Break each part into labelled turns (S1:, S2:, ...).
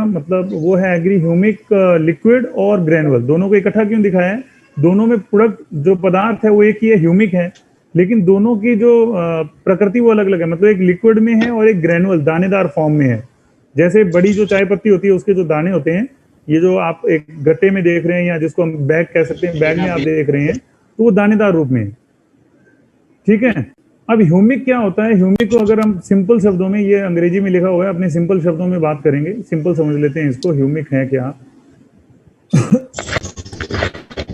S1: मतलब वो है एग्री ह्यूमिक लिक्विड और ग्रेनुअल, दोनों को इकट्ठा क्यों दिखाया है? दोनों में प्रोडक्ट जो पदार्थ है वो एक ही है, ह्यूमिक है, लेकिन दोनों की जो प्रकृति वो अलग अलग है। मतलब एक लिक्विड में है और एक ग्रेनुअल दानेदार फॉर्म में है। जैसे बड़ी जो चाय पत्ती होती है उसके जो दाने होते हैं, ये जो आप एक गट्टे में देख रहे हैं या जिसको हम बैग कह सकते हैं, बैग में आप देख रहे हैं, तो वो दानेदार रूप में है। ठीक है। अब ह्यूमिक क्या होता है? ह्यूमिक को अगर हम सिंपल शब्दों में, ये अंग्रेजी में लिखा हुआ है, अपने सिंपल शब्दों में बात करेंगे, सिंपल समझ लेते हैं इसको, ह्यूमिक है क्या।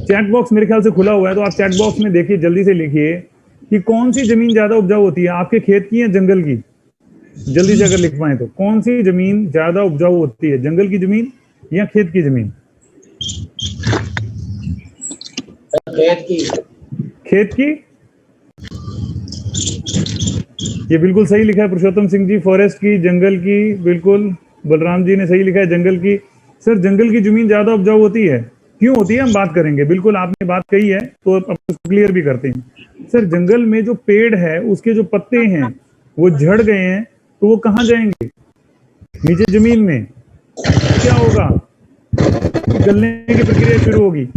S1: चैट बॉक्स मेरे ख्याल से खुला हुआ है, तो आप चैट बॉक्स में देखिए, जल्दी से लिखिए कि कौन सी जमीन ज्यादा उपजाऊ होती है, आपके खेत की या जंगल की? जल्दी से अगर लिख पाए तो, कौन सी जमीन ज्यादा उपजाऊ होती है, जंगल की जमीन या खेत की जमीन?
S2: खेत की।
S1: खेत की। ये बिल्कुल सही लिखा है पुरुषोत्तम सिंह जी, फॉरेस्ट की, जंगल की, बिल्कुल बलराम जी ने सही लिखा है, जंगल की। सर जंगल की जमीन ज्यादा उपजाऊ होती है, क्यों होती है हम बात करेंगे, बिल्कुल आपने बात कही है, तो अब क्लियर भी करते हैं। सर जंगल में जो पेड़ है उसके जो पत्ते हैं वो झड़ गए हैं, तो वो कहाँ जाएंगे? नीचे जमीन में। क्या होगा? गलने की प्रक्रिया शुरू होगी।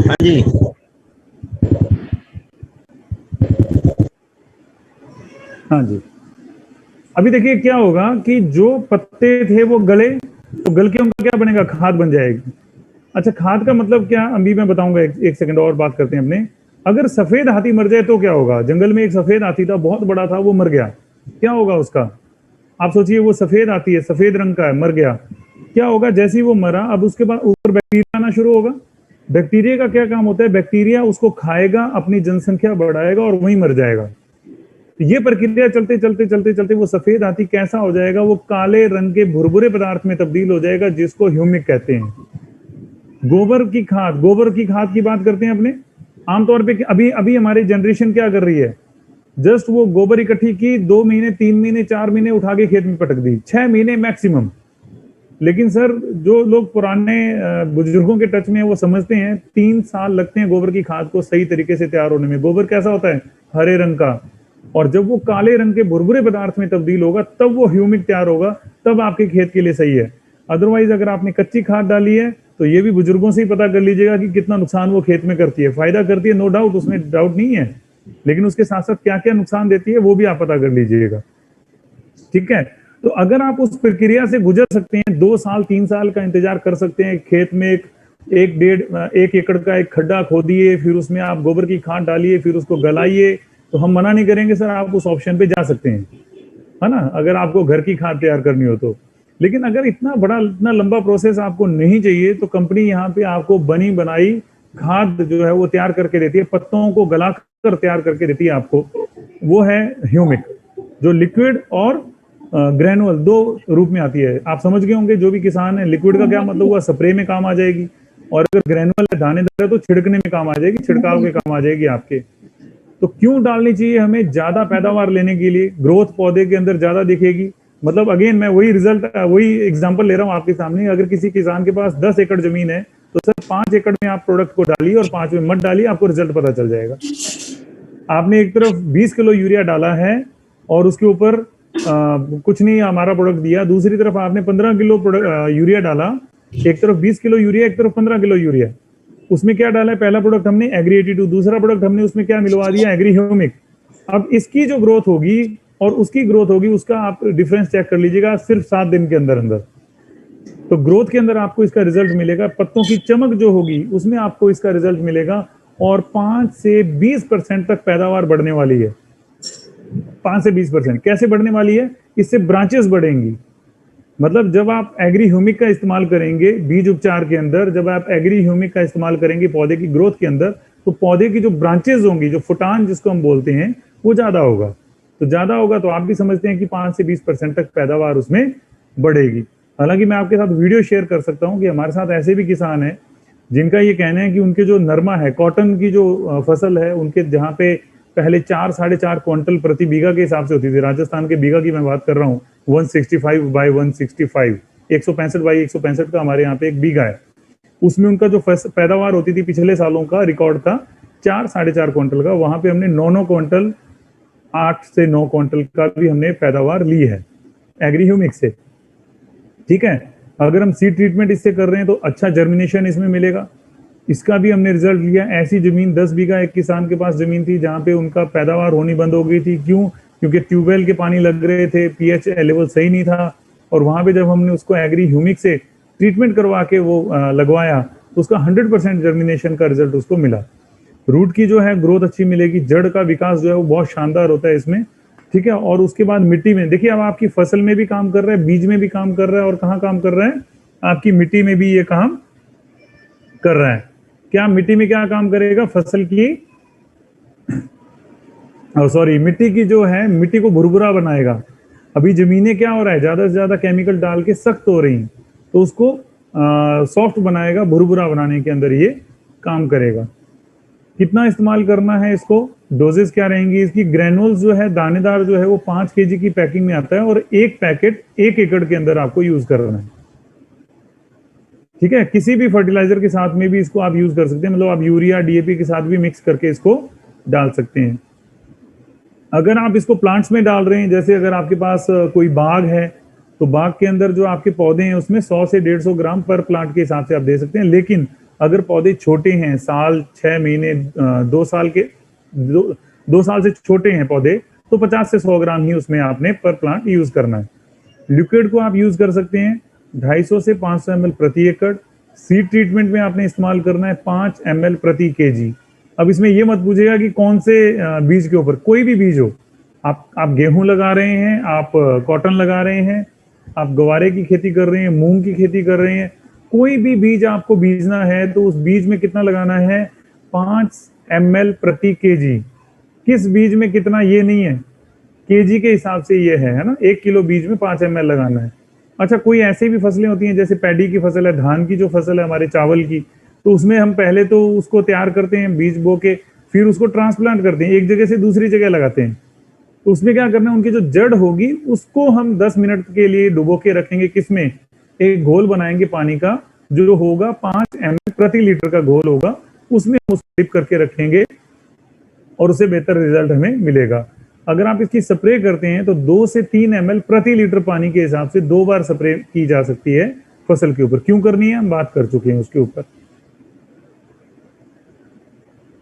S2: हाँ जी।
S1: हाँ जी। अभी देखिए क्या होगा कि जो पत्ते थे वो गले, तो गल के उनका क्या बनेगा? खाद बन जाएगी। अच्छा, खाद का मतलब क्या, अभी मैं बताऊंगा, एक सेकंड और बात करते हैं अपने। अगर सफेद हाथी मर जाए तो क्या होगा? जंगल में एक सफेद हाथी था, बहुत बड़ा था, वो मर गया, क्या होगा उसका? आप सोचिए, वो सफेद हाथी है, सफेद रंग का है, मर गया, क्या होगा? जैसे ही वो मरा, अब उसके बाद ऊपर बैक्टीरिया आना शुरू होगा। बैक्टीरिया का क्या काम होता है? बैक्टीरिया उसको खाएगा, अपनी जनसंख्या बढ़ाएगा और वहीं मर जाएगा। तो ये प्रक्रिया चलते चलते चलते चलते वो सफेद हाथी कैसा हो जाएगा? वो काले रंग के भुरभुरे पदार्थ में तब्दील हो जाएगा, जिसको ह्यूमिक कहते हैं। गोबर की खाद, गोबर की खाद की बात करते हैं अपने आमतौर पे। अभी अभी हमारी जनरेशन क्या कर रही है? जस्ट वो गोबर इकट्ठी की, 2 महीने 3 महीने 4 महीने उठा के खेत में पटक दी, 6 महीने मैक्सिमम। लेकिन सर जो लोग पुराने बुजुर्गों के टच में है वो समझते हैं 3 साल लगते हैं गोबर की खाद को सही तरीके से तैयार होने में। गोबर कैसा होता है? हरे रंग का, और जब वो काले रंग के भुरभुरे पदार्थ में तब्दील होगा तब वो ह्यूमिक तैयार होगा, तब आपके खेत के लिए सही है। अदरवाइज अगर आपने कच्ची खाद डाली है तो ये भी बुजुर्गों से ही पता कर लीजिएगा कि कितना नुकसान वो खेत में करती है। फायदा करती है नो डाउट, उसमें डाउट नहीं है, लेकिन उसके साथ साथ क्या क्या नुकसान देती है वो भी आप पता कर लीजिएगा। ठीक है। तो अगर आप उस प्रक्रिया से गुजर सकते हैं, 2 साल 3 साल का इंतजार कर सकते हैं, खेत में एक एकड़ का एक खड्डा खोदिए, फिर उसमें आप गोबर की खाद डालिए, फिर उसको गलाइए, तो हम मना नहीं करेंगे सर, आप उस ऑप्शन पे जा सकते हैं, है ना, अगर आपको घर की खाद तैयार करनी हो तो। लेकिन अगर इतना बड़ा, इतना लंबा प्रोसेस आपको नहीं चाहिए, तो कंपनी यहाँ पे आपको बनी बनाई खाद जो है वो तैयार करके देती है, पत्तों को गलाकर तैयार करके देती है आपको। वो है ह्यूमिक, जो लिक्विड और ग्रेनुअल 2 रूप में आती है। आप समझ गए होंगे, जो भी किसान है, लिक्विड का क्या मतलब हुआ? स्प्रे में काम आ जाएगी, और अगर ग्रेनुअल है, दानेदार है, तो छिड़कने में काम आ जाएगी, छिड़काव के काम आ जाएगी आपके। तो क्यों डालनी चाहिए हमें? ज्यादा पैदावार लेने के लिए, ग्रोथ पौधे के अंदर ज्यादा दिखेगी। मतलब अगेन मैं वही एग्जांपल ले रहा हूँ आपके सामने। अगर किसी किसान के पास 10 एकड़ जमीन है तो सर 5 एकड़ में आप प्रोडक्ट को डालिए और 5 में मत डालिए, आपको रिजल्ट पता चल जाएगा। आपने एक तरफ 20 किलो यूरिया डाला है और उसके ऊपर कुछ नहीं हमारा प्रोडक्ट दिया, दूसरी तरफ आपने 15 किलो यूरिया डाला, एक तरफ 20 किलो यूरिया, एक तरफ 15 किलो यूरिया। उसमें क्या डाला है? पहला प्रोडक्ट हमने एग्री 82, दूसरा प्रोडक्ट हमने उसमें क्या मिलवा दिया? Agri humic. अब इसकी जो ग्रोथ होगी और उसकी ग्रोथ होगी, उसका आप डिफरेंस चेक कर लीजिएगा सिर्फ 7 दिन के अंदर अंदर। तो ग्रोथ के अंदर आपको इसका रिजल्ट मिलेगा, पत्तों की चमक जो होगी उसमें आपको इसका रिजल्ट मिलेगा, और 5 से 20% तक पैदावार बढ़ने वाली है। 5 से 20% कैसे बढ़ने वाली है? इससे ब्रांचेस बढ़ेंगी। मतलब जब आप एग्री ह्यूमिक का इस्तेमाल करेंगे बीज उपचार के अंदर, जब आप एग्री ह्यूमिक का इस्तेमाल करेंगे पौधे की ग्रोथ के अंदर, तो पौधे की जो ब्रांचेस होंगी, जो फुटान जिसको हम बोलते हैं, वो ज्यादा होगा। तो ज्यादा होगा तो आप भी समझते हैं कि 5 से 20% तक पैदावार उसमें बढ़ेगी। हालांकि मैं आपके साथ वीडियो शेयर कर सकता हूं कि हमारे साथ ऐसे भी किसान हैं जिनका ये कहना है कि उनके जो नरमा है, कॉटन की जो फसल है, उनके जहाँ पे पहले 4 साढ़े 4 क्विंटल प्रति बीघा के हिसाब से होती थी, राजस्थान के बीघा की मैं बात कर रहा हूँ, 165 बाई 165, 165 बाई 165 का हमारे यहाँ पे एक बीघा है, उसमें उनका जो पैदावार होती थी पिछले सालों का रिकॉर्ड था 4 4.5 क्विंटल का, वहां पे हमने 9 क्विंटल 8 से 9 क्विंटल का भी हमने पैदावार ली है एग्री ह्यूमिक से। ठीक है, अगर हम सीड ट्रीटमेंट इससे कर रहे हैं तो अच्छा जर्मिनेशन इसमें मिलेगा, इसका भी हमने रिजल्ट लिया। ऐसी जमीन 10 बीघा एक किसान के पास जमीन थी जहां पे उनका पैदावार होनी बंद हो गई थी। क्यों? क्योंकि ट्यूबवेल के पानी लग रहे थे, पीएच लेवल सही नहीं था, और वहां पे जब हमने उसको एग्री ह्यूमिक से ट्रीटमेंट करवा के वो लगवाया तो उसका 100% जर्मिनेशन का रिजल्ट उसको मिला। रूट की जो है ग्रोथ अच्छी मिलेगी, जड़ का विकास जो है वो बहुत शानदार होता है इसमें। ठीक है, और उसके बाद मिट्टी में देखिए, अब आपकी फसल में भी काम कर रहा है, बीज में भी काम कर रहा है, और कहाँ काम कर रहा है? आपकी मिट्टी में भी ये काम कर रहा है। क्या मिट्टी में क्या काम करेगा? फसल की सॉरी मिट्टी की जो है, मिट्टी को भुरभुरा बनाएगा। अभी जमीनें क्या हो रहा है, ज्यादा से ज्यादा केमिकल डाल के सख्त हो रही हैं, तो उसको सॉफ्ट बनाएगा, भुरभुरा बनाने के अंदर ये काम करेगा। कितना इस्तेमाल करना है इसको, डोजेस क्या रहेंगी इसकी? ग्रेनुल्स जो है दानेदार जो है वो 5 kg की पैकिंग में आता है, और एक पैकेट 1 एकड़ के अंदर आपको यूज करना है। ठीक है, किसी भी फर्टिलाइजर के साथ में भी इसको आप यूज कर सकते हैं, मतलब आप यूरिया डीएपी के साथ भी मिक्स करके इसको डाल सकते हैं। अगर आप इसको प्लांट्स में डाल रहे हैं, जैसे अगर आपके पास कोई बाग है तो बाग के अंदर जो आपके पौधे हैं उसमें 100 से 150 ग्राम पर प्लांट के हिसाब से आप दे सकते हैं। लेकिन अगर पौधे छोटे हैं, साल 6 महीने 2 साल के 2 साल से छोटे हैं पौधे, तो 50 से 100 ग्राम ही उसमें आपने पर प्लांट यूज करना है। लिक्विड को आप यूज कर सकते हैं 250 से 500 ml प्रति एकड़। सीड ट्रीटमेंट में आपने इस्तेमाल करना है 5 ml प्रति केजी। अब इसमें ये मत पूछेगा कि कौन से बीज के ऊपर, कोई भी बीज हो, आप गेहूं लगा रहे हैं, आप कॉटन लगा रहे हैं, आप गवारे की खेती कर रहे हैं, मूंग की खेती कर रहे हैं, कोई भी बीज आपको बीजना है तो उस बीज में कितना लगाना है? 5 ml प्रति केजी। किस बीज में कितना ये नहीं है, केजी के हिसाब से ये है ना, 1 किलो बीज में 5 ml लगाना है। अच्छा, कोई ऐसी भी फसलें होती हैं, जैसे पैडी की फसल है, धान की जो फसल है हमारे चावल की, तो उसमें हम पहले तो उसको तैयार करते हैं बीज बो के, फिर उसको ट्रांसप्लांट करते हैं, एक जगह से दूसरी जगह लगाते हैं। तो उसमें क्या करना है, उनकी जो जड़ होगी उसको हम 10 मिनट के लिए डुबो के रखेंगे। किसमें? एक घोल बनाएंगे पानी का, जो होगा 5 ml प्रति लीटर का घोल होगा, उसमें हम उसको डिप करके रखेंगे और उससे बेहतर रिजल्ट हमें मिलेगा। अगर आप इसकी स्प्रे करते हैं तो 2 से 3 ml प्रति लीटर पानी के हिसाब से 2 बार स्प्रे की जा सकती है फसल के ऊपर। क्यों करनी है, हम बात कर चुके हैं उसके ऊपर।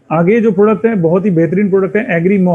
S1: आगे जो प्रोडक्ट है बहुत ही बेहतरीन प्रोडक्ट है एग्री मॉल।